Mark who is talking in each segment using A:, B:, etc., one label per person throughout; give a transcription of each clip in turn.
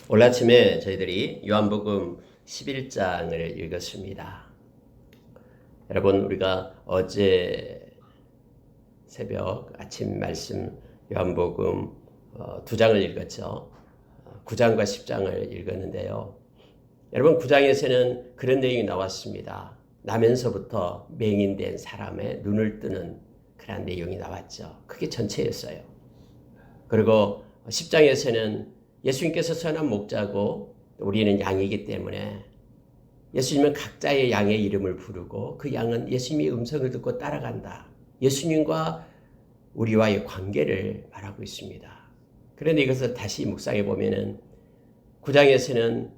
A: 오늘 아침에 저희들이 요한복음 11장을 읽었습니다. 여러분, 우리가 어제 새벽 아침 말씀 요한복음 2장을 읽었죠. 9장과 10장을 읽었는데요. 여러분, 9장에서는 그런 내용이 나왔습니다. 나면서부터 맹인된 사람의 눈을 뜨는 그런 내용이 나왔죠. 그게 전체였어요. 그리고 10장에서는 예수님께서 선한 목자고 우리는 양이기 때문에 예수님은 각자의 양의 이름을 부르고 그 양은 예수님의 음성을 듣고 따라간다. 예수님과 우리와의 관계를 말하고 있습니다. 그런데 이것을 다시 묵상해 보면은 9장에서는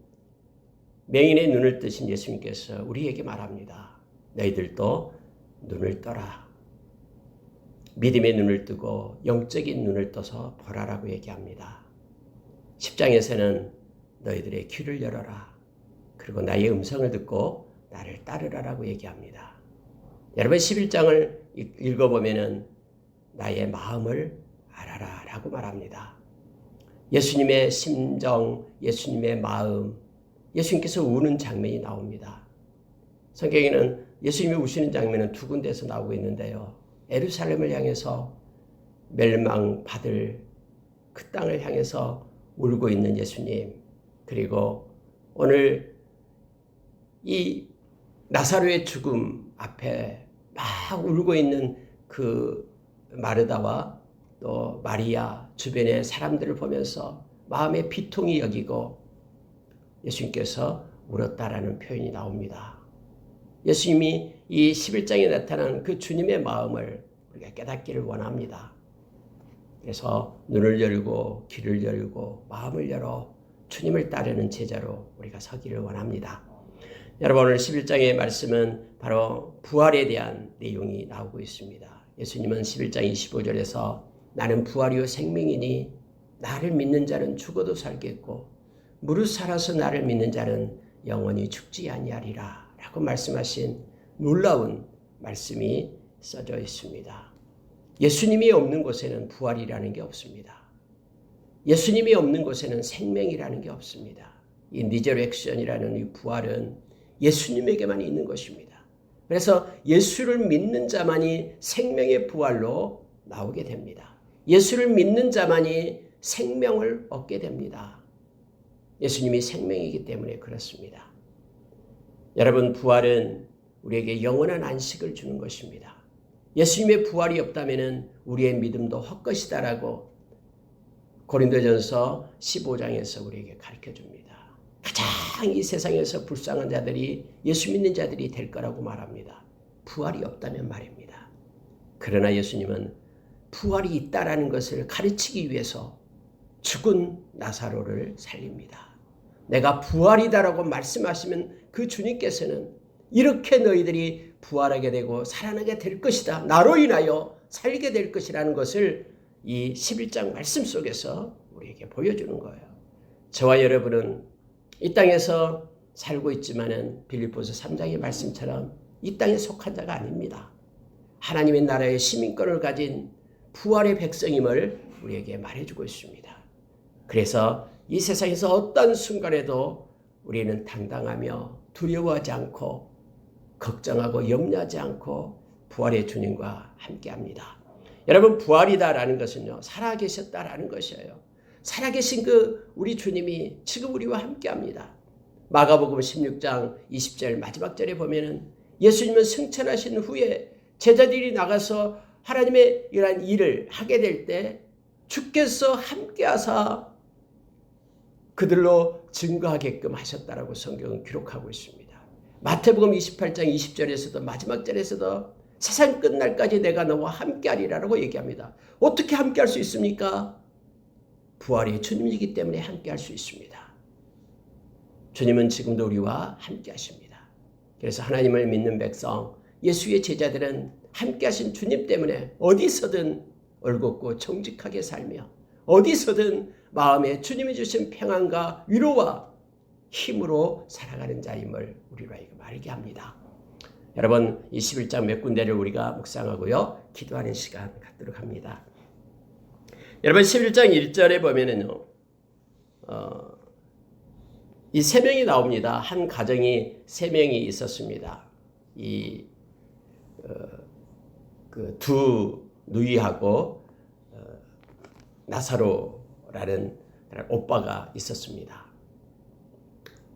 A: 맹인의 눈을 뜨신 예수님께서 우리에게 말합니다. 너희들도 눈을 떠라. 믿음의 눈을 뜨고 영적인 눈을 떠서 보라라고 얘기합니다. 10장에서는 너희들의 귀를 열어라. 그리고 나의 음성을 듣고 나를 따르라라고 얘기합니다. 여러분 11장을 읽어보면 나의 마음을 알아라 라고 말합니다. 예수님의 심정, 예수님의 마음, 예수님께서 우는 장면이 나옵니다. 성경에는 예수님이 우시는 장면은 두 군데에서 나오고 있는데요. 예루살렘을 향해서 멸망받을 그 땅을 향해서 울고 있는 예수님, 그리고 오늘 이 나사로의 죽음 앞에 막 울고 있는 그 마르다와 또 마리아 주변의 사람들을 보면서 마음의 비통이 여기고 예수님께서 울었다라는 표현이 나옵니다. 예수님이 이 11장에 나타난 그 주님의 마음을 우리가 깨닫기를 원합니다. 그래서 눈을 열고 귀를 열고 마음을 열어 주님을 따르는 제자로 우리가 서기를 원합니다. 여러분, 오늘 11장의 말씀은 바로 부활에 대한 내용이 나오고 있습니다. 예수님은 11장 25절에서 나는 부활이요 생명이니 나를 믿는 자는 죽어도 살겠고 무릇 살아서 나를 믿는 자는 영원히 죽지 아니하리라 라고 말씀하신 놀라운 말씀이 써져 있습니다. 예수님이 없는 곳에는 부활이라는 게 없습니다. 예수님이 없는 곳에는 생명이라는 게 없습니다. 이 리저렉션이라는 이 부활은 예수님에게만 있는 것입니다. 그래서 예수를 믿는 자만이 생명의 부활로 나오게 됩니다. 예수를 믿는 자만이 생명을 얻게 됩니다. 예수님이 생명이기 때문에 그렇습니다. 여러분, 부활은 우리에게 영원한 안식을 주는 것입니다. 예수님의 부활이 없다면 우리의 믿음도 헛것이다라고 고린도전서 15장에서 우리에게 가르쳐줍니다. 가장 이 세상에서 불쌍한 자들이 예수 믿는 자들이 될 거라고 말합니다. 부활이 없다면 말입니다. 그러나 예수님은 부활이 있다라는 것을 가르치기 위해서 죽은 나사로를 살립니다. 내가 부활이다라고 말씀하시면 그 주님께서는 이렇게 너희들이 부활하게 되고 살아나게 될 것이다. 나로 인하여 살게 될 것이라는 것을 이 11장 말씀 속에서 우리에게 보여주는 거예요. 저와 여러분은 이 땅에서 살고 있지만은 빌립보서 3장의 말씀처럼 이 땅에 속한 자가 아닙니다. 하나님의 나라의 시민권을 가진 부활의 백성임을 우리에게 말해주고 있습니다. 그래서 이 세상에서 어떤 순간에도 우리는 당당하며 두려워하지 않고 걱정하고 염려하지 않고 부활의 주님과 함께합니다. 여러분, 부활이다라는 것은요, 살아계셨다라는 것이에요. 살아계신 그 우리 주님이 지금 우리와 함께합니다. 마가복음 16장 20절 마지막 절에 보면은 예수님은 승천하신 후에 제자들이 나가서 하나님의 이러한 일을 하게 될 때 주께서 함께하사 그들로 증거하게끔 하셨다라고 성경은 기록하고 있습니다. 마태복음 28장 20절에서도 마지막 절에서도 세상 끝날까지 내가 너와 함께하리라고 얘기합니다. 어떻게 함께할 수 있습니까? 부활이 주님이기 때문에 함께할 수 있습니다. 주님은 지금도 우리와 함께하십니다. 그래서 하나님을 믿는 백성, 예수의 제자들은 함께하신 주님 때문에 어디서든 올곧고 정직하게 살며 어디서든 마음에 주님이 주신 평안과 위로와 힘으로 살아가는 자임을 우리로 하여금 알게 합니다. 여러분, 이 11장 몇 군데를 우리가 묵상하고요, 기도하는 시간 갖도록 합니다. 여러분, 11장 1절에 보면은요, 이 세 명이 나옵니다. 한 가정이 세 명이 있었습니다. 그 두 누이하고 나사로라는 오빠가 있었습니다.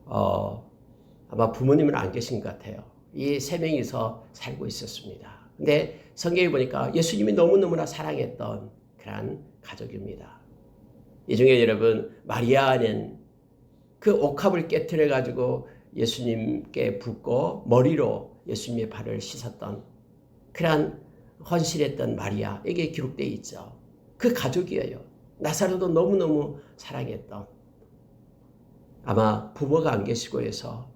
A: 아마 부모님은 안 계신 것 같아요. 이 세 명이서 살고 있었습니다. 근데 성경에 보니까 예수님이 너무너무나 사랑했던 그런 가족입니다. 이 중에 여러분 마리아는 그 옥합을 깨트려 가지고 예수님께 붓고 머리로 예수님의 발을 씻었던 그런 헌신했던 마리아에게 기록되어 있죠. 그 가족이에요. 나사로도 너무너무 사랑했던, 아마 부모가 안 계시고 해서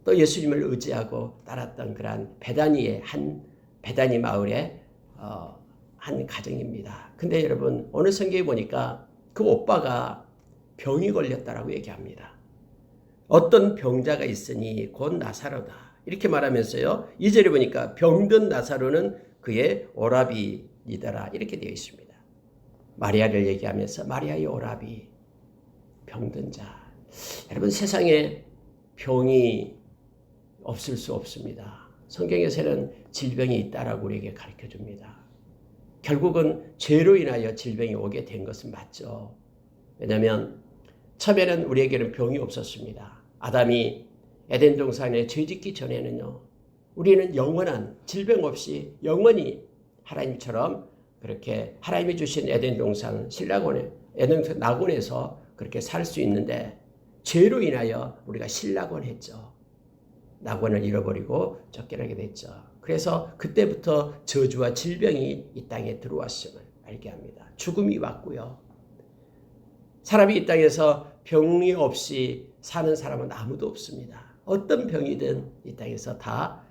A: 또 예수님을 의지하고 따랐던 그런 베다니 마을의 한 가정입니다. 근데 여러분 오늘 성경에 보니까 그 오빠가 병이 걸렸다라고 얘기합니다. 어떤 병자가 있으니 곧 나사로다 이렇게 말하면서요. 2절에 보니까 병든 나사로는 그의 오라비이더라 이렇게 되어 있습니다. 마리아를 얘기하면서 마리아의 오라비, 병든 자. 여러분 세상에 병이 없을 수 없습니다. 성경에서는 질병이 있다라고 우리에게 가르쳐줍니다. 결국은 죄로 인하여 질병이 오게 된 것은 맞죠. 왜냐하면 처음에는 우리에게는 병이 없었습니다. 아담이 에덴 동산에 죄짓기 전에는요. 우리는 영원한 질병 없이 영원히 하나님처럼 그렇게 하나님이 주신 에덴 동산 에덴 낙원에서 그렇게 살 수 있는데 죄로 인하여 우리가 실낙원했죠. 낙원을 잃어버리고 쫓겨나게 됐죠. 그래서 그때부터 저주와 질병이 이 땅에 들어왔음을 알게 합니다. 죽음이 왔고요. 사람이 이 땅에서 병이 없이 사는 사람은 아무도 없습니다. 어떤 병이든 이 땅에서 다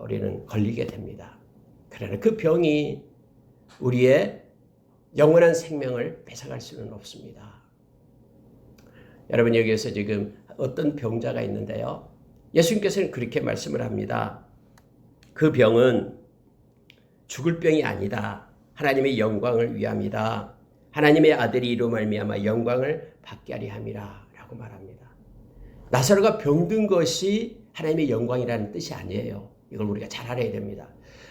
A: 우리는 걸리게 됩니다. 그러나 그 병이 우리의 영원한 생명을 뺏어갈 수는 없습니다. 여러분 여기에서 지금 어떤 병자가 있는데요. 예수님께서는 그렇게 말씀을 합니다. 그 병은 죽을 병이 아니다. 하나님의 영광을 위함이다. 하나님의 아들이 이로 말미암아 영광을 받게 하리 함이라 라고 말합니다. 나사로가 병든 것이 하나님의 영광이라는 뜻이 아니에요. 이걸 우리가 잘 알아야 됩니다.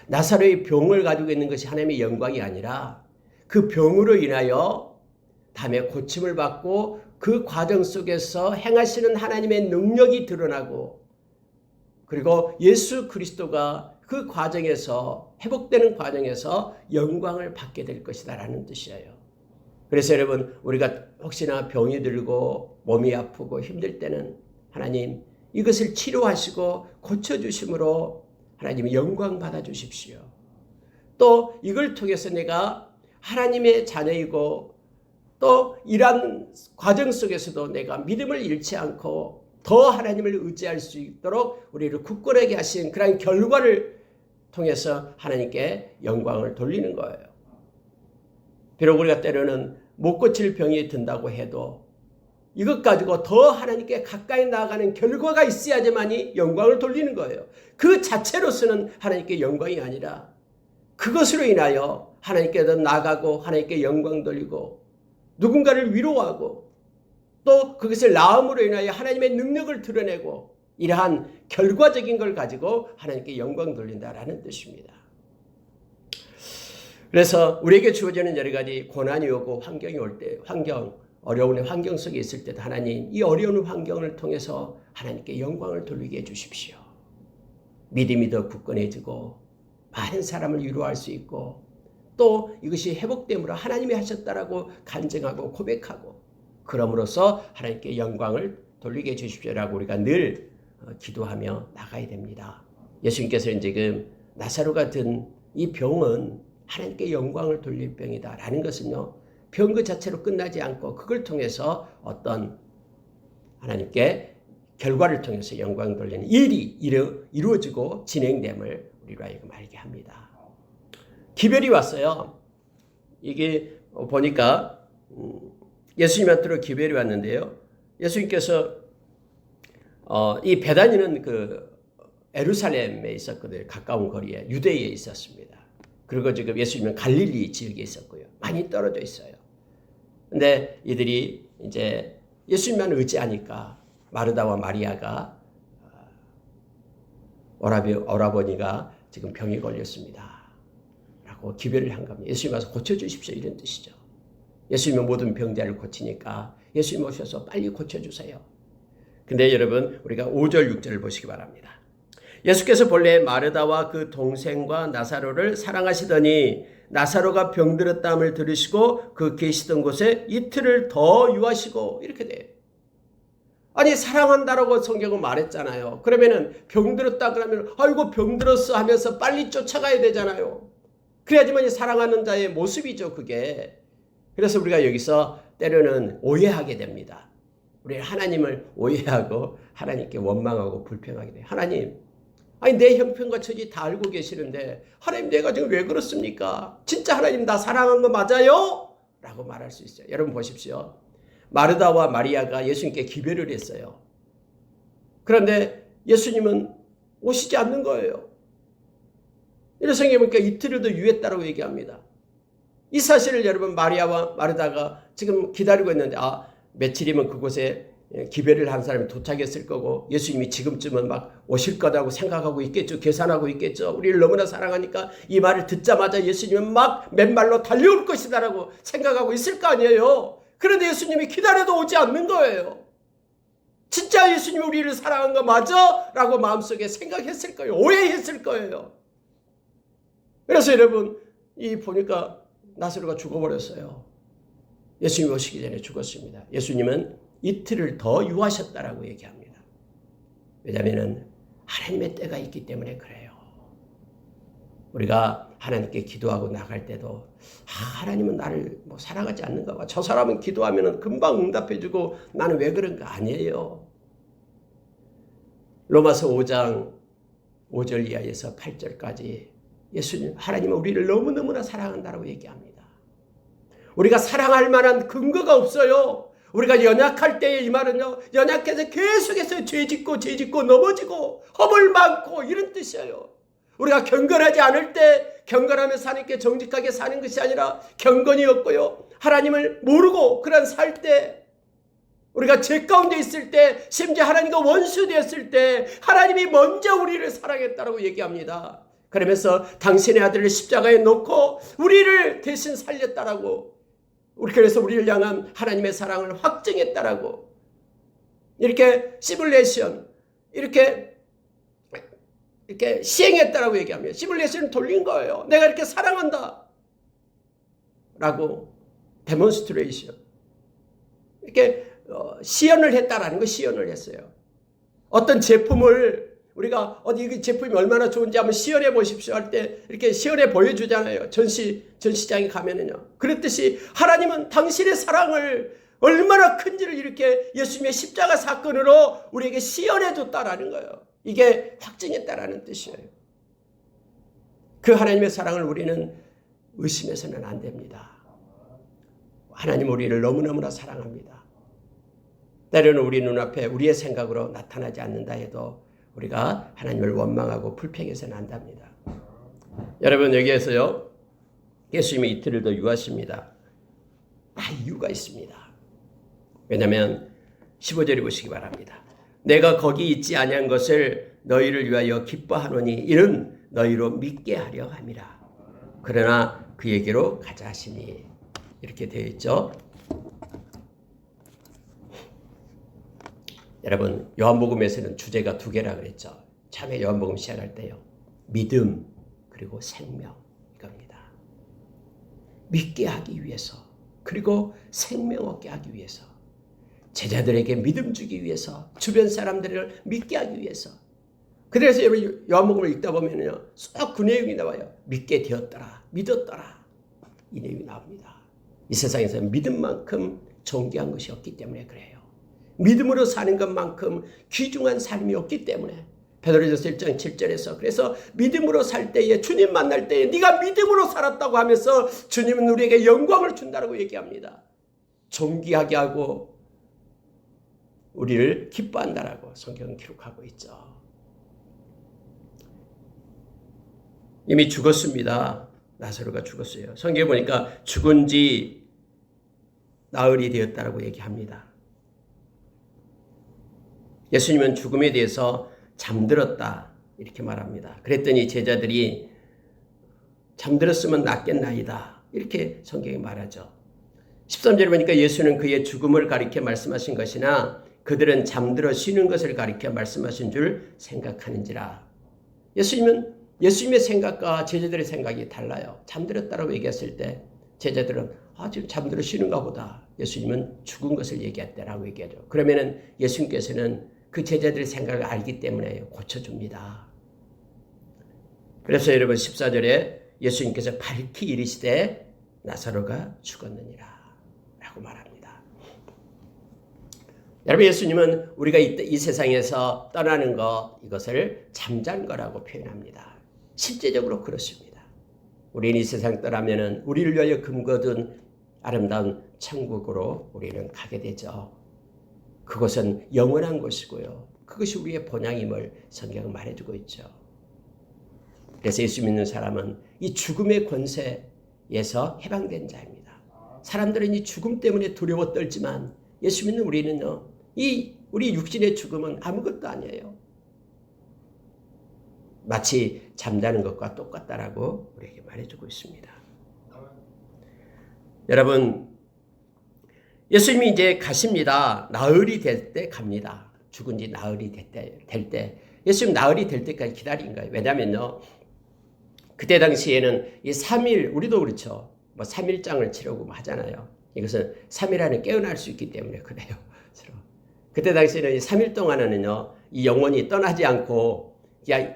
A: 나사로의 병을 가지고 있는 것이 하나님의 영광이 아니라 그 병으로 인하여 다음에 고침을 받고 그 과정 속에서 행하시는 하나님의 능력이 드러나고 그리고 예수 그리스도가 그 과정에서 회복되는 과정에서 영광을 받게 될 것이다 라는 뜻이에요. 그래서 여러분 우리가 혹시나 병이 들고 몸이 아프고 힘들 때는 하나님 이것을 치료하시고 고쳐주심으로 하나님이 영광 받아주십시오. 또 이걸 통해서 내가 하나님의 자녀이고 또 이러한 과정 속에서도 내가 믿음을 잃지 않고 더 하나님을 의지할 수 있도록 우리를 굳건하게 하신 그런 결과를 통해서 하나님께 영광을 돌리는 거예요. 비록 우리가 때로는 못 고칠 병이 든다고 해도 이것 가지고 더 하나님께 가까이 나아가는 결과가 있어야지만이 영광을 돌리는 거예요. 그 자체로서는 하나님께 영광이 아니라 그것으로 인하여 하나님께 더 나아가고 하나님께 영광 돌리고 누군가를 위로하고 또 그것을 나음으로 인하여 하나님의 능력을 드러내고 이러한 결과적인 걸 가지고 하나님께 영광 돌린다라는 뜻입니다. 그래서 우리에게 주어지는 여러 가지 고난이 오고 환경이 올 때, 어려운 환경 속에 있을 때도 하나님 이 어려운 환경을 통해서 하나님께 영광을 돌리게 해주십시오. 믿음이 더 굳건해지고 많은 사람을 위로할 수 있고 또 이것이 회복됨으로 하나님이 하셨다라고 간증하고 고백하고 그럼으로써 하나님께 영광을 돌리게 해주십시오라고 우리가 늘 기도하며 나가야 됩니다. 예수님께서는 지금 나사로가 든 이 병은 하나님께 영광을 돌릴 병이다 라는 것은요. 병 그 자체로 끝나지 않고 그걸 통해서 어떤 하나님께 결과를 통해서 영광 돌리는 일이 이루어지고 진행됨을 우리로 하여금 알게 합니다. 기별이 왔어요. 이게 보니까 예수님한테로 기별이 왔는데요. 예수님께서 이 베다니는 그 예루살렘에 있었거든요. 가까운 거리에 유대에 있었습니다. 그리고 지금 예수님은 갈릴리 지역에 있었고요. 많이 떨어져 있어요. 근데 이들이 이제 예수님만 의지하니까 마르다와 마리아가 오라버니가 지금 병이 걸렸습니다 라고 기별을 한 겁니다. 예수님 와서 고쳐주십시오 이런 뜻이죠. 예수님은 모든 병자를 고치니까 예수님 오셔서 빨리 고쳐주세요. 근데 여러분 우리가 5절 6절을 보시기 바랍니다. 예수께서 본래 마르다와 그 동생과 나사로를 사랑하시더니 나사로가 병들었다함을 들으시고 그 계시던 곳에 이틀을 더 유하시고 이렇게 돼요. 아니 사랑한다라고 성경은 말했잖아요. 그러면은 병들었다 그러면 아이고 병들었어 하면서 빨리 쫓아가야 되잖아요. 그래야지만 사랑하는 자의 모습이죠 그게. 그래서 우리가 여기서 때로는 오해하게 됩니다. 우리 하나님을 오해하고 하나님께 원망하고 불평하게 돼요. 하나님, 아니 내 형편과 처지 다 알고 계시는데 하나님 내가 지금 왜 그렇습니까? 진짜 하나님 나 사랑한 거 맞아요? 라고 말할 수 있어요. 여러분 보십시오. 마르다와 마리아가 예수님께 기별을 했어요. 그런데 예수님은 오시지 않는 거예요. 이래서 성경에 보니까 이틀을 더 유했다라고 얘기합니다. 이 사실을 여러분 마리아와 마르다가 지금 기다리고 있는데 며칠이면 그곳에 기별을 한 사람이 도착했을 거고 예수님이 지금쯤은 막 오실 거라고 생각하고 있겠죠. 계산하고 있겠죠. 우리를 너무나 사랑하니까 이 말을 듣자마자 예수님은 막 맨발로 달려올 것이다라고 생각하고 있을 거 아니에요. 그런데 예수님이 기다려도 오지 않는 거예요. 진짜 예수님이 우리를 사랑한 거 맞아? 라고 마음속에 생각했을 거예요. 오해했을 거예요. 그래서 여러분 보니까 나사로가 죽어버렸어요. 예수님이 오시기 전에 죽었습니다. 예수님은 이틀을 더 유하셨다라고 얘기합니다. 왜냐하면 하나님의 때가 있기 때문에 그래요. 우리가 하나님께 기도하고 나갈 때도 하나님은 나를 사랑하지 않는가 봐. 저 사람은 기도하면 금방 응답해주고 나는 왜 그런가 아니에요. 로마서 5장 5절 이하에서 8절까지 예수님 하나님은 우리를 너무너무나 사랑한다라고 얘기합니다. 우리가 사랑할 만한 근거가 없어요. 우리가 연약할 때에 이 말은요. 연약해서 계속해서 죄짓고 넘어지고 허물 많고 이런 뜻이에요. 우리가 경건하지 않을 때 경건하면서 하나님께 정직하게 사는 것이 아니라 경건이 없고요. 하나님을 모르고 그런 살 때 우리가 죄 가운데 있을 때 심지어 하나님과 원수 되었을 때 하나님이 먼저 우리를 사랑했다라고 얘기합니다. 그러면서 당신의 아들을 십자가에 놓고 우리를 대신 살렸다라고 그래서 우리를 향한 하나님의 사랑을 확증했다라고 이렇게 시뮬레이션 이렇게 시행했다라고 얘기합니다. 시뮬레이션을 돌린 거예요. 내가 이렇게 사랑한다 라고 데몬스트레이션 이렇게 시연을 했다라는 거 시연을 했어요. 어떤 제품을 우리가 이 제품이 얼마나 좋은지 한번 시연해 보십시오 할 때 이렇게 시연해 보여주잖아요. 전시장에 가면은요. 그랬듯이 하나님은 당신의 사랑을 얼마나 큰지를 이렇게 예수님의 십자가 사건으로 우리에게 시연해 줬다라는 거예요. 이게 확증했다라는 뜻이에요. 그 하나님의 사랑을 우리는 의심해서는 안 됩니다. 하나님 우리를 너무너무나 사랑합니다. 때로는 우리 눈앞에 우리의 생각으로 나타나지 않는다 해도 우리가 하나님을 원망하고 불평해서는 안 됩니다. 여러분 여기에서요. 예수님이 이틀을 더 유하십니다. 다 이유가 있습니다. 왜냐하면 15절에 보시기 바랍니다. 내가 거기 있지 아니한 것을 너희를 위하여 기뻐하노니 이는 너희로 믿게 하려 함이라. 그러나 그에게로 가자 하시니 이렇게 되어 있죠. 여러분 요한복음에서는 주제가 두 개라 그랬죠. 처음에 요한복음 시작할 때요. 믿음 그리고 생명 이겁니다. 믿게 하기 위해서 그리고 생명 얻게 하기 위해서 제자들에게 믿음 주기 위해서 주변 사람들을 믿게 하기 위해서 그래서 여러분 요한복음을 읽다 보면요. 쏙 그 내용이 나와요. 믿게 되었더라 믿었더라 이 내용이 나옵니다. 이 세상에서 믿음만큼 존귀한 것이 없기 때문에 그래요. 믿음으로 사는 것만큼 귀중한 삶이 없기 때문에 베드로전서 1장 7절에서 그래서 믿음으로 살 때에 주님 만날 때에 네가 믿음으로 살았다고 하면서 주님은 우리에게 영광을 준다고 얘기합니다. 존귀하게 하고 우리를 기뻐한다라고 성경은 기록하고 있죠. 이미 죽었습니다. 나사로가 죽었어요. 성경에 보니까 죽은 지 나흘이 되었다라고 얘기합니다. 예수님은 죽음에 대해서 잠들었다 이렇게 말합니다. 그랬더니 제자들이 잠들었으면 낫겠나이다 이렇게 성경이 말하죠. 13절에 보니까 예수는 그의 죽음을 가리켜 말씀하신 것이나 그들은 잠들어 쉬는 것을 가리켜 말씀하신 줄 생각하는지라. 예수님의 생각과 제자들의 생각이 달라요. 잠들었다라고 얘기했을 때 제자들은 지금 잠들어 쉬는가 보다. 예수님은 죽은 것을 얘기했다라고 얘기하죠. 그러면은 예수님께서는 그 제자들의 생각을 알기 때문에 고쳐줍니다. 그래서 여러분 14절에 예수님께서 밝히 이르시되 나사로가 죽었느니라 라고 말합니다. 여러분 예수님은 우리가 이 세상에서 떠나는 것 이것을 잠잔 거라고 표현합니다. 실제적으로 그렇습니다. 우리는 이 세상 떠나면은 우리를 위하여 금거둔 아름다운 천국으로 우리는 가게 되죠. 그것은 영원한 곳이고요. 그것이 우리의 본향임을 성경은 말해주고 있죠. 그래서 예수 믿는 사람은 이 죽음의 권세에서 해방된 자입니다. 사람들은 이 죽음 때문에 두려워 떨지만 예수 믿는 우리는요, 우리 육신의 죽음은 아무것도 아니에요. 마치 잠자는 것과 똑같다라고 우리에게 말해주고 있습니다. 여러분, 예수님이 이제 가십니다. 나흘이 될 때 갑니다. 죽은 지 나흘이 될 때. 예수님 나흘이 될 때까지 기다린 거예요. 왜냐면요, 그때 당시에는 이 3일, 우리도 그렇죠. 3일장을 치르고 하잖아요. 이것은 3일 안에 깨어날 수 있기 때문에 그래요. 그때 당시에는 3일 동안은요, 이 영혼이 떠나지 않고 그냥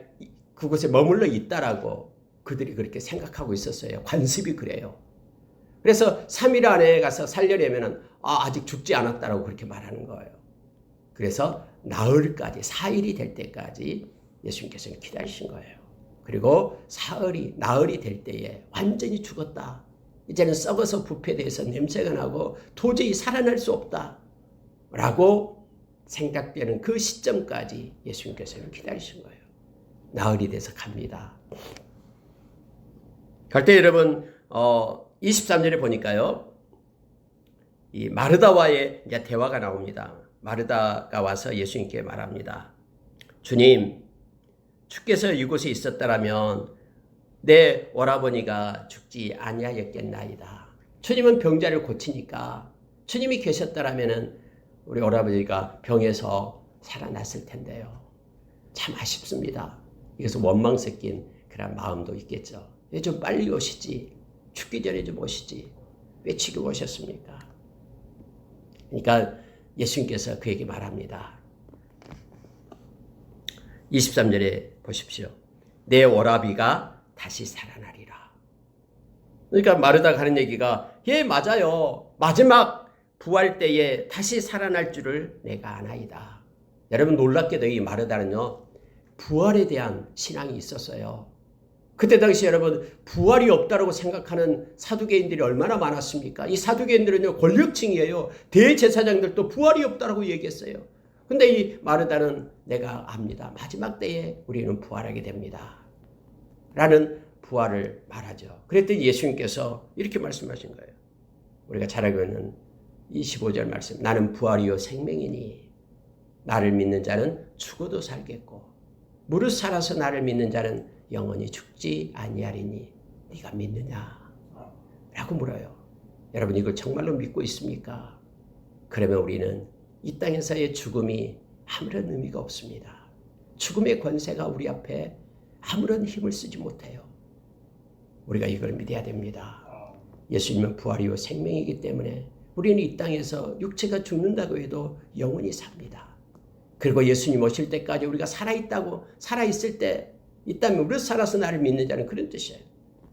A: 그곳에 머물러 있다라고 그들이 그렇게 생각하고 있었어요. 관습이 그래요. 그래서 3일 안에 가서 살려내면은 아직 죽지 않았다라고 그렇게 말하는 거예요. 그래서 나흘까지 4일이 될 때까지 예수님께서는 기다리신 거예요. 그리고 나흘이 될 때에 완전히 죽었다. 이제는 썩어서 부패돼서 냄새가 나고 도저히 살아날 수 없다. 라고 생각되는 그 시점까지 예수님께서는 기다리신 거예요. 나흘이 돼서 갑니다. 갈 때 여러분 23절에 보니까요. 이 마르다와의 이제 대화가 나옵니다. 마르다가 와서 예수님께 말합니다. 주님, 주께서 이곳에 있었다라면 내 오라버니가 죽지 아니하였겠나이다. 주님은 병자를 고치니까 주님이 계셨다라면 우리 오라버니가 병에서 살아났을 텐데요. 참 아쉽습니다. 이것은 원망 섞인 그런 마음도 있겠죠. 왜 좀 빨리 오시지? 죽기 전에 좀 오시지. 왜 지금 오셨습니까? 그러니까 예수님께서 그에게 말합니다. 23절에 보십시오. 내 오라비가 다시 살아나리라. 그러니까 마르다가 하는 얘기가 맞아요. 마지막 부활 때에 다시 살아날 줄을 내가 아나이다. 여러분 놀랍게도 이 마르다는요. 부활에 대한 신앙이 있었어요. 그때 당시 여러분 부활이 없다고 생각하는 사두개인들이 얼마나 많았습니까? 이 사두개인들은요 권력층이에요. 대제사장들도 부활이 없다고 얘기했어요. 근데 이 마르다는 내가 압니다. 마지막 때에 우리는 부활하게 됩니다. 라는 부활을 말하죠. 그랬더니 예수님께서 이렇게 말씀하신 거예요. 우리가 잘 알고 있는 25절 말씀. 나는 부활이요 생명이니 나를 믿는 자는 죽어도 살겠고 무릇 살아서 나를 믿는 자는 영원히 죽지 아니하리니 네가 믿느냐? 라고 물어요. 여러분 이걸 정말로 믿고 있습니까? 그러면 우리는 이 땅에서의 죽음이 아무런 의미가 없습니다. 죽음의 권세가 우리 앞에 아무런 힘을 쓰지 못해요. 우리가 이걸 믿어야 됩니다. 예수님은 부활이요 생명이기 때문에 우리는 이 땅에서 육체가 죽는다고 해도 영원히 삽니다. 그리고 예수님 오실 때까지 우리가 살아있을 때 있다면 우리 살아서 나를 믿는 자는 그런 뜻이에요.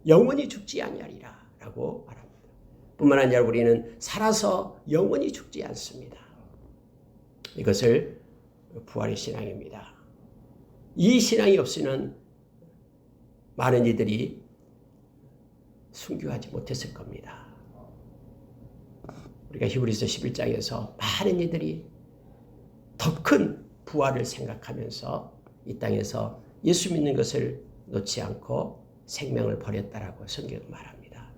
A: 영원히 죽지 아니하리라 라고 말합니다. 뿐만 아니라 우리는 살아서 영원히 죽지 않습니다. 이것을 부활의 신앙입니다. 이 신앙이 없이는 많은 이들이 순교하지 못했을 겁니다. 우리가 히브리서 11장에서 많은 이들이 더 큰 부활을 생각하면서 이 땅에서 예수 믿는 것을 놓지 않고 생명을 버렸다라고 성경은 말합니다.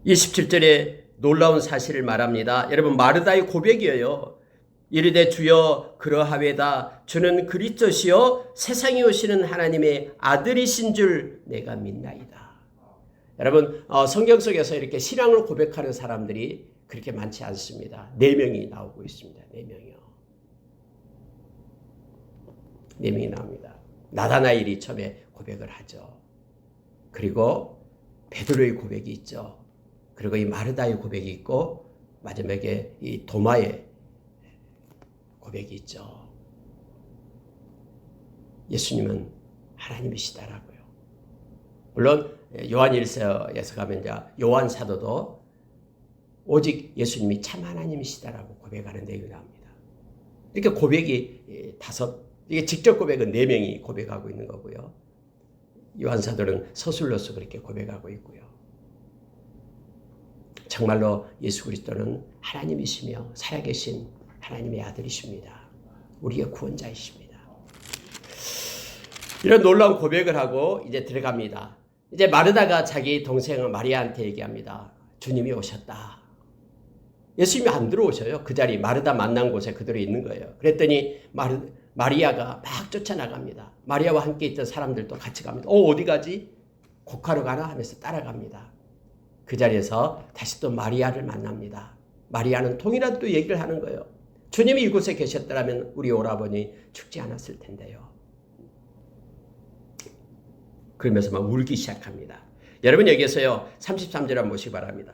A: 27절에 놀라운 사실을 말합니다. 여러분, 마르다의 고백이에요. 이르되 주여 그러하외다. 주는 그리스도시요 세상에 오시는 하나님의 아들이신 줄 내가 믿나이다. 여러분, 성경 속에서 이렇게 신앙을 고백하는 사람들이 그렇게 많지 않습니다. 4명이 나오고 있습니다. 4명이요. 4명이 나옵니다. 나다나엘이 처음에 고백을 하죠. 그리고 베드로의 고백이 있죠. 그리고 이 마르다의 고백이 있고 마지막에 이 도마의 고백이 있죠. 예수님은 하나님이시다라고요. 물론 요한 1서에서 가면 이제 요한 사도도 오직 예수님이 참 하나님이시다라고 고백하는 내용이 나옵니다. 이렇게 고백이 5, 이게 직접 고백은 4명이 고백하고 있는 거고요. 요한 사도는 서술로서 그렇게 고백하고 있고요. 정말로 예수 그리스도는 하나님이시며 살아계신 하나님의 아들이십니다. 우리의 구원자이십니다. 이런 놀라운 고백을 하고 이제 들어갑니다. 이제 마르다가 자기 동생 마리아한테 얘기합니다. 주님이 오셨다. 예수님이 안 들어오셔요. 그 자리 마르다 만난 곳에 그대로 있는 거예요. 그랬더니 마리아가 막 쫓아나갑니다. 마리아와 함께 있던 사람들도 같이 갑니다. 어디 가지? 곡하러 가나 하면서 따라갑니다. 그 자리에서 다시 또 마리아를 만납니다. 마리아는 동일한 또 얘기를 하는 거예요. 주님이 이곳에 계셨더라면 우리 오라버니 죽지 않았을 텐데요. 그러면서 막 울기 시작합니다. 여러분, 여기에서요 33절 한번 보시기 바랍니다.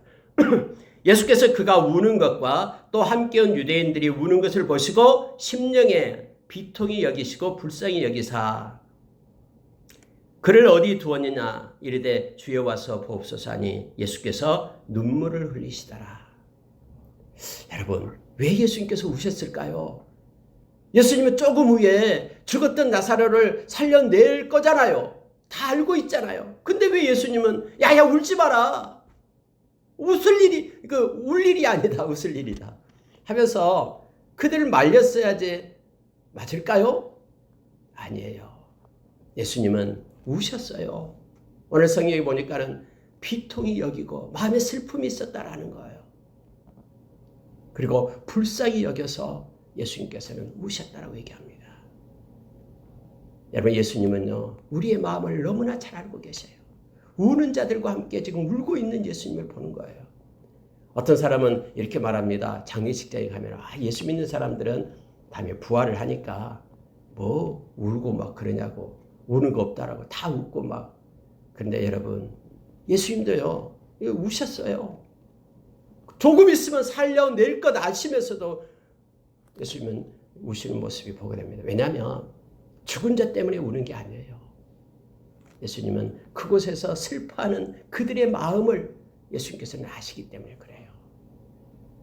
A: 예수께서 그가 우는 것과 또 함께 온 유대인들이 우는 것을 보시고 심령에 비통히 여기시고 불쌍히 여기사 그를 어디 두었느냐 이르되 주여 와서 보옵소서 하니 예수께서 눈물을 흘리시더라. 여러분, 왜 예수님께서 우셨을까요? 예수님은 조금 후에 죽었던 나사로를 살려낼 거잖아요. 다 알고 있잖아요. 근데 왜 예수님은 야야 울지 마라. 웃을 일이 울 일이 아니다. 웃을 일이다. 하면서 그들을 말렸어야지 맞을까요? 아니에요. 예수님은 우셨어요. 오늘 성경에 보니까는 비통이 여기고 마음에 슬픔이 있었다라는 거예요. 그리고 불쌍히 여겨서 예수님께서는 우셨다라고 얘기합니다. 여러분, 예수님은요 우리의 마음을 너무나 잘 알고 계세요. 우는 자들과 함께 지금 울고 있는 예수님을 보는 거예요. 어떤 사람은 이렇게 말합니다. 장례식장에 가면 예수 믿는 사람들은 다음에 부활을 하니까 뭐 울고 막 그러냐고, 우는 거 없다라고 다 웃고 막. 그런데 여러분, 예수님도요 우셨어요. 조금 있으면 살려낼 것 아시면서도 예수님은 우시는 모습이 보게 됩니다. 왜냐하면 죽은 자 때문에 우는 게 아니에요. 예수님은 그곳에서 슬퍼하는 그들의 마음을 예수님께서는 아시기 때문에 그래요.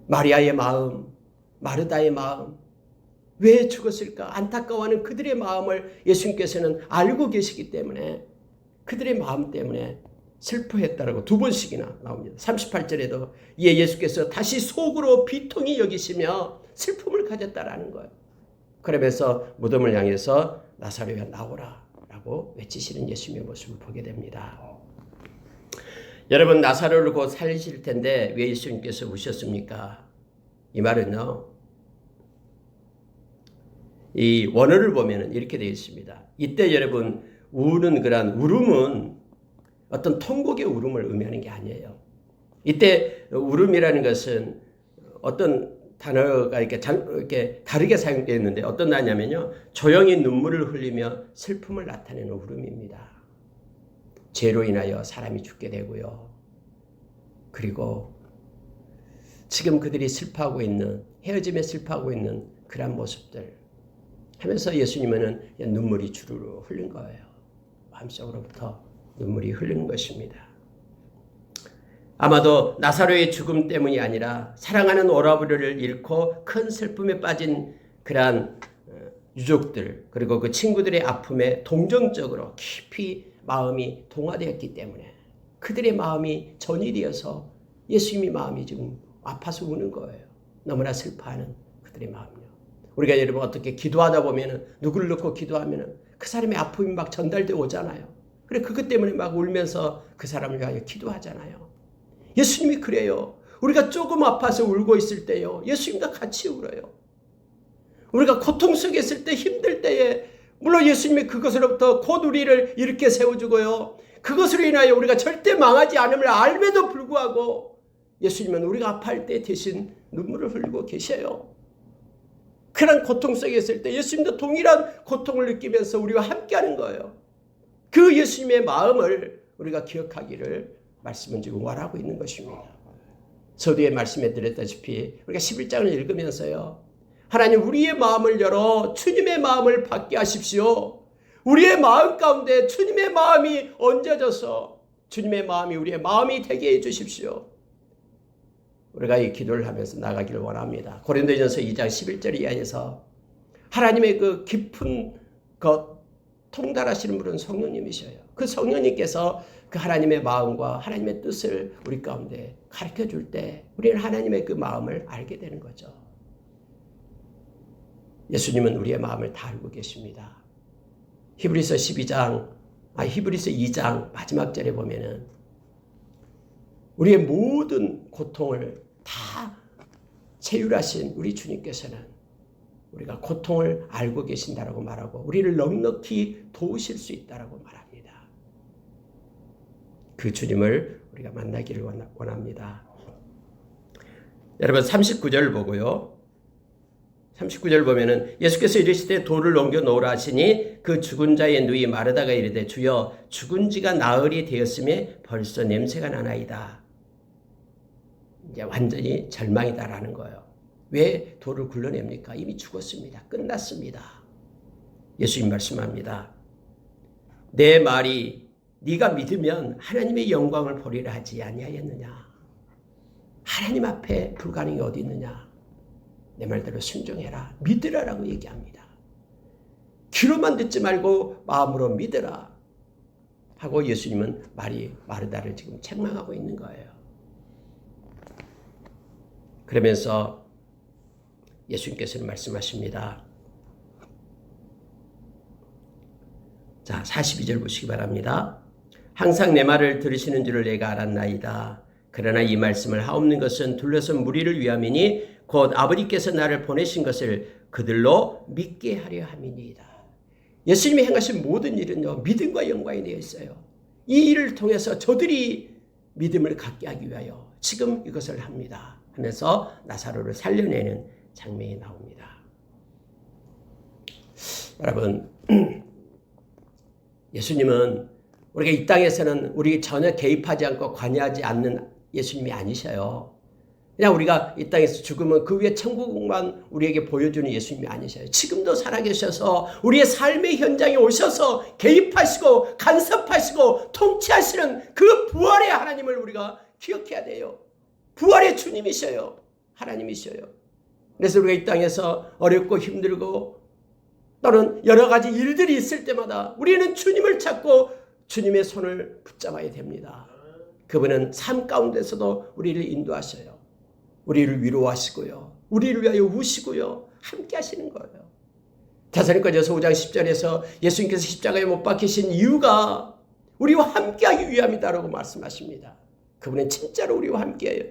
A: 마리아의 마음, 마르다의 마음, 왜 죽었을까 안타까워하는 그들의 마음을 예수님께서는 알고 계시기 때문에 그들의 마음 때문에 슬퍼했다라고 2번씩이나 나옵니다. 38절에도 이에 예수께서 다시 속으로 비통히 여기시며 슬픔을 가졌다라는 거예요. 그러면서 무덤을 향해서 나사로야 나오라 라고 외치시는 예수님의 모습을 보게 됩니다. 여러분, 나사로를 곧 살리실 텐데 왜 예수님께서 우셨습니까? 이 말은요, 이 원어를 보면 이렇게 되어 있습니다. 이때 여러분, 우는 그런 울음은 어떤 통곡의 울음을 의미하는 게 아니에요. 이때 울음이라는 것은 어떤 단어가 이렇게 다르게 사용되어 있는데 어떤 단어냐면요, 조용히 눈물을 흘리며 슬픔을 나타내는 울음입니다. 죄로 인하여 사람이 죽게 되고요. 그리고 지금 그들이 슬퍼하고 있는, 헤어짐에 슬퍼하고 있는 그런 모습들 하면서 예수님은 눈물이 주르르 흘린 거예요. 마음속으로부터 눈물이 흐르는 것입니다. 아마도 나사로의 죽음 때문이 아니라 사랑하는 오라버니를 잃고 큰 슬픔에 빠진 그러한 유족들, 그리고 그 친구들의 아픔에 동정적으로 깊이 마음이 동화되었기 때문에 그들의 마음이 전이되어서 예수님의 마음이 지금 아파서 우는 거예요. 너무나 슬퍼하는 그들의 마음이요. 우리가 여러분 어떻게 기도하다 보면은, 누구를 놓고 기도하면은 그 사람의 아픔이 막 전달되어 오잖아요. 그래, 그것 때문에 막 울면서 그 사람을 위하여 기도하잖아요. 예수님이 그래요. 우리가 조금 아파서 울고 있을 때요, 예수님도 같이 울어요. 우리가 고통 속에 있을 때, 힘들 때에 물론 예수님이 그것으로부터 곧 우리를 이렇게 세워주고요, 그것으로 인하여 우리가 절대 망하지 않음을 알면도 불구하고 예수님은 우리가 아파할 때 대신 눈물을 흘리고 계셔요. 그런 고통 속에 있을 때 예수님도 동일한 고통을 느끼면서 우리와 함께하는 거예요. 그 예수님의 마음을 우리가 기억하기를 말씀은 지금 말하고 있는 것입니다. 서두에 말씀해 드렸다시피 우리가 11장을 읽으면서요, 하나님 우리의 마음을 열어 주님의 마음을 받게 하십시오. 우리의 마음 가운데 주님의 마음이 얹어져서 주님의 마음이 우리의 마음이 되게 해 주십시오. 우리가 이 기도를 하면서 나가기를 원합니다. 고린도전서 2장 11절 이하에서 하나님의 그 깊은 것 통달하시는 분은 성령님이셔요. 그 성령님께서 그 하나님의 마음과 하나님의 뜻을 우리 가운데 가르쳐 줄 때 우리는 하나님의 그 마음을 알게 되는 거죠. 예수님은 우리의 마음을 다 알고 계십니다. 히브리서 2장 마지막 절에 보면은 우리의 모든 고통을 다 체휼하신 우리 주님께서는 우리가 고통을 알고 계신다라고 말하고 우리를 넉넉히 도우실 수 있다라고 말합니다. 그 주님을 우리가 만나기를 원합니다. 여러분 39절 보고요. 39절 보면은 예수께서 이르시되 돌을 옮겨 놓으라 하시니 그 죽은 자의 누이 마르다가 이르되 주여 죽은 지가 나흘이 되었음에 벌써 냄새가 나나이다. 이제 완전히 절망이다라는 거예요. 왜 돌을 굴러냅니까? 이미 죽었습니다. 끝났습니다. 예수님 말씀합니다. 내 말이 네가 믿으면 하나님의 영광을 보리라 하지 아니하였느냐. 하나님 앞에 불가능이 어디 있느냐. 내 말대로 순종해라. 믿으라라고 얘기합니다. 귀로만 듣지 말고 마음으로 믿으라 하고 예수님은 마르다를 지금 책망하고 있는 거예요. 그러면서 예수님께서는 말씀하십니다. 자, 42절 보시기 바랍니다. 항상 내 말을 들으시는 줄을 내가 알았나이다. 그러나 이 말씀을 하옵는 것은 둘러선 무리를 위함이니 곧 아버지께서 나를 보내신 것을 그들로 믿게 하려 함이니이다. 예수님이 행하신 모든 일은요, 믿음과 연관이 되어 있어요. 이 일을 통해서 저들이 믿음을 갖게 하기 위하여 지금 이것을 합니다 하면서 나사로를 살려내는 장면이 나옵니다. 여러분, 예수님은 우리가 이 땅에서는 우리 전혀 개입하지 않고 관여하지 않는 예수님이 아니셔요. 그냥 우리가 이 땅에서 죽으면 그 위에 천국만 우리에게 보여주는 예수님이 아니셔요. 지금도 살아계셔서 우리의 삶의 현장에 오셔서 개입하시고 간섭하시고 통치하시는 그 부활의 하나님을 우리가 기억해야 돼요. 부활의 주님이셔요. 하나님이셔요. 그래서 우리가 이 땅에서 어렵고 힘들고 또는 여러 가지 일들이 있을 때마다 우리는 주님을 찾고 주님의 손을 붙잡아야 됩니다. 그분은 삶 가운데서도 우리를 인도하셔요. 우리를 위로하시고요. 우리를 위하여 우시고요. 함께 하시는 거예요. 데살로니가전서 5장 10절에서 예수님께서 십자가에 못 박히신 이유가 우리와 함께하기 위함이다라고 말씀하십니다. 그분은 진짜로 우리와 함께해요.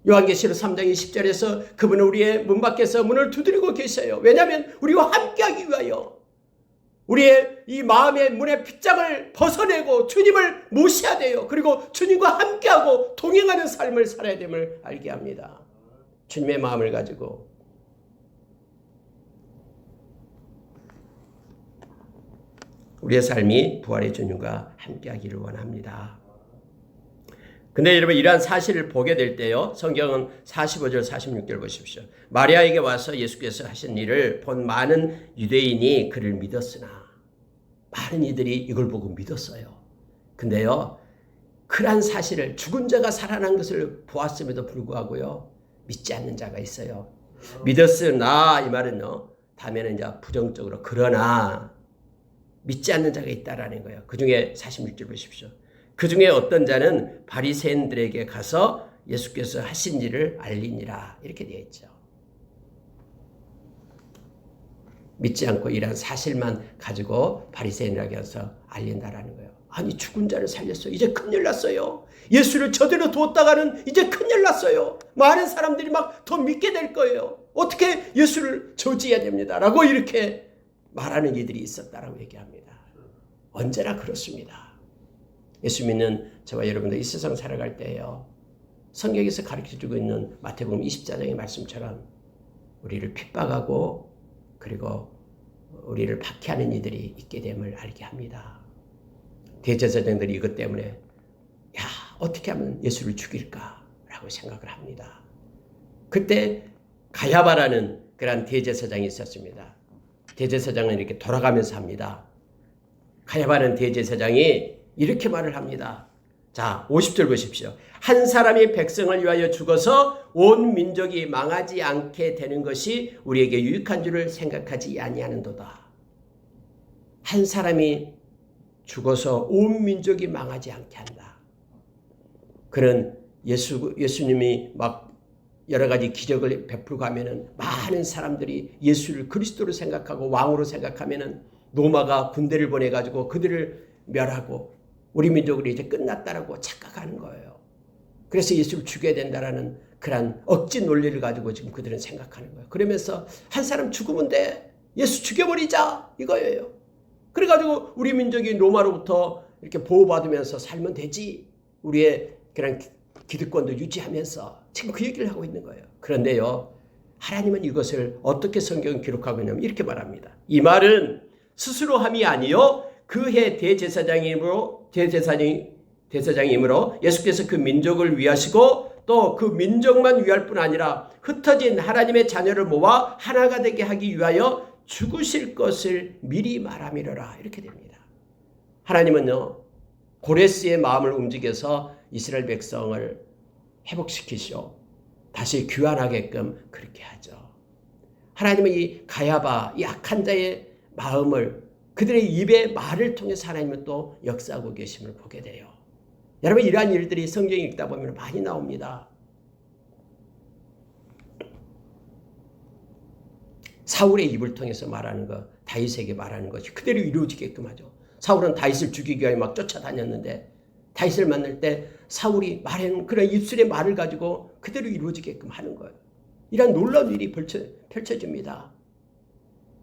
A: 요한계시록 3장 20절에서 그분은 우리의 문 밖에서 문을 두드리고 계셔요. 왜냐하면 우리와 함께하기 위하여 우리의 이 마음의 문의 빗장을 벗어내고 주님을 모셔야 돼요. 그리고 주님과 함께하고 동행하는 삶을 살아야 됨을 알게 합니다. 주님의 마음을 가지고 우리의 삶이 부활의 주님과 함께하기를 원합니다. 근데 여러분 이러한 사실을 보게 될 때요. 성경은 45절 46절 보십시오. 마리아에게 와서 예수께서 하신 일을 본 많은 유대인이 그를 믿었으나 많은 이들이 이걸 보고 믿었어요. 근데요. 그러한 사실을 죽은 자가 살아난 것을 보았음에도 불구하고요. 믿지 않는 자가 있어요. 믿었으나 이 말은요. 다음에는 이제 부정적으로 그러나 믿지 않는 자가 있다라는 거예요. 그 중에 46절 보십시오. 그 중에 어떤 자는 바리새인들에게 가서 예수께서 하신 일을 알리니라 이렇게 되어 있죠. 믿지 않고 이러한 사실만 가지고 바리새인에게 가서 알린다라는 거예요. 아니 죽은 자를 살렸어요. 이제 큰일 났어요. 예수를 저대로 두었다가는 이제 큰일 났어요. 많은 사람들이 막 더 믿게 될 거예요. 어떻게 예수를 저지해야 됩니다. 라고 이렇게 말하는 이들이 있었다라고 얘기합니다. 언제나 그렇습니다. 예수 믿는 저와 여러분들 이 세상 살아갈 때에요. 성경에서 가르쳐주고 있는 마태복음 24장의 말씀처럼 우리를 핍박하고 그리고 우리를 박해하는 이들이 있게 됨을 알게 합니다. 대제사장들이 이것 때문에 어떻게 하면 예수를 죽일까라고 생각을 합니다. 그때 가야바라는 그런 대제사장이 있었습니다. 대제사장은 이렇게 돌아가면서 합니다. 가야바라는 대제사장이 이렇게 말을 합니다. 자, 50절 보십시오. 한 사람이 백성을 위하여 죽어서 온 민족이 망하지 않게 되는 것이 우리에게 유익한 줄을 생각하지 아니하는도다. 한 사람이 죽어서 온 민족이 망하지 않게 한다. 그는 예수님이 막 여러 가지 기적을 베풀고 하면은 많은 사람들이 예수를 그리스도로 생각하고 왕으로 생각하면은 로마가 군대를 보내가지고 그들을 멸하고 우리 민족을 이제 끝났다라고 착각하는 거예요. 그래서 예수를 죽여야 된다라는 그런 억지 논리를 가지고 지금 그들은 생각하는 거예요. 그러면서 한 사람 죽으면 돼. 예수 죽여버리자. 이거예요. 그래가지고 우리 민족이 로마로부터 이렇게 보호받으면서 살면 되지. 우리의 그런 기득권도 유지하면서 지금 그 얘기를 하고 있는 거예요. 그런데요, 하나님은 이것을 어떻게 성경에 기록하고 있냐면 이렇게 말합니다. 이 말은 스스로 함이 아니요 그해 대제사장이므로 예수께서 그 민족을 위하시고 또 그 민족만 위할 뿐 아니라 흩어진 하나님의 자녀를 모아 하나가 되게 하기 위하여 죽으실 것을 미리 말함이로라. 이렇게 됩니다. 하나님은요, 고레스의 마음을 움직여서 이스라엘 백성을 회복시키시오. 다시 귀환하게끔 그렇게 하죠. 하나님은 이 가야바, 이 악한 자의 마음을 그들의 입의 말을 통해서 하나님은 또 역사하고 계심을 보게 돼요. 여러분, 이러한 일들이 성경에 읽다 보면 많이 나옵니다. 사울의 입을 통해서 말하는 것, 다윗에게 말하는 것이 그대로 이루어지게끔 하죠. 사울은 다윗을 죽이기 위해 막 쫓아다녔는데 다윗을 만날 때 사울이 말하는 그런 입술의 말을 가지고 그대로 이루어지게끔 하는 거예요. 이런 놀라운 일이 펼쳐집니다.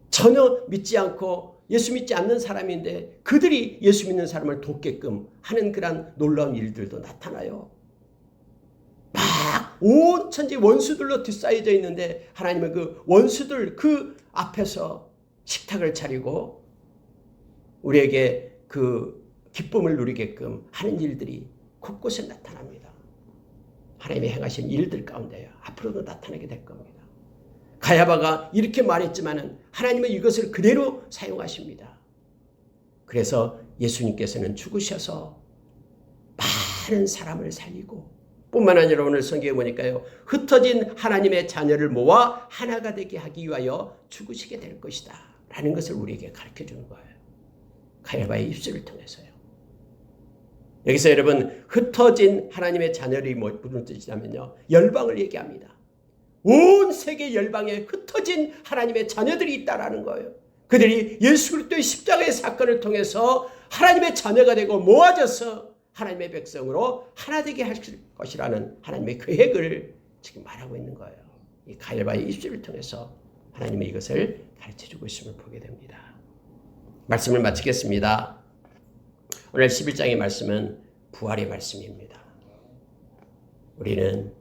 A: 전혀 믿지 않고 예수 믿지 않는 사람인데 그들이 예수 믿는 사람을 돕게끔 하는 그런 놀라운 일들도 나타나요. 막 온 천지 원수들로 뒤싸여져 있는데 하나님은 그 원수들 그 앞에서 식탁을 차리고 우리에게 그 기쁨을 누리게끔 하는 일들이 곳곳에 나타납니다. 하나님이 행하신 일들 가운데요. 앞으로도 나타나게 될 겁니다. 가야바가 이렇게 말했지만은 하나님은 이것을 그대로 사용하십니다. 그래서 예수님께서는 죽으셔서 많은 사람을 살리고 뿐만 아니라 오늘 성경에 보니까요. 흩어진 하나님의 자녀를 모아 하나가 되게 하기 위하여 죽으시게 될 것이다. 라는 것을 우리에게 가르쳐 주는 거예요. 가야바의 입술을 통해서요. 여기서 여러분 흩어진 하나님의 자녀를 무슨 뜻이냐면요. 열방을 얘기합니다. 온 세계 열방에 흩어진 하나님의 자녀들이 있다라는 거예요. 그들이 예수 그리스도의 십자가의 사건을 통해서 하나님의 자녀가 되고 모아져서 하나님의 백성으로 하나 되게 하실 것이라는 하나님의 계획을 지금 말하고 있는 거예요. 이 가야바의 입술을 통해서 하나님이 이것을 가르쳐주고 있음을 보게 됩니다. 말씀을 마치겠습니다. 오늘 11장의 말씀은 부활의 말씀입니다. 우리는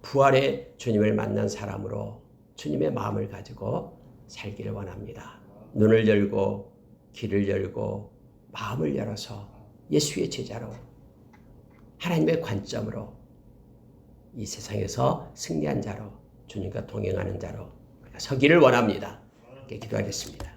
A: 부활의 주님을 만난 사람으로 주님의 마음을 가지고 살기를 원합니다. 눈을 열고 귀를 열고 마음을 열어서 예수의 제자로 하나님의 관점으로 이 세상에서 승리한 자로 주님과 동행하는 자로 서기를 원합니다. 기도하겠습니다.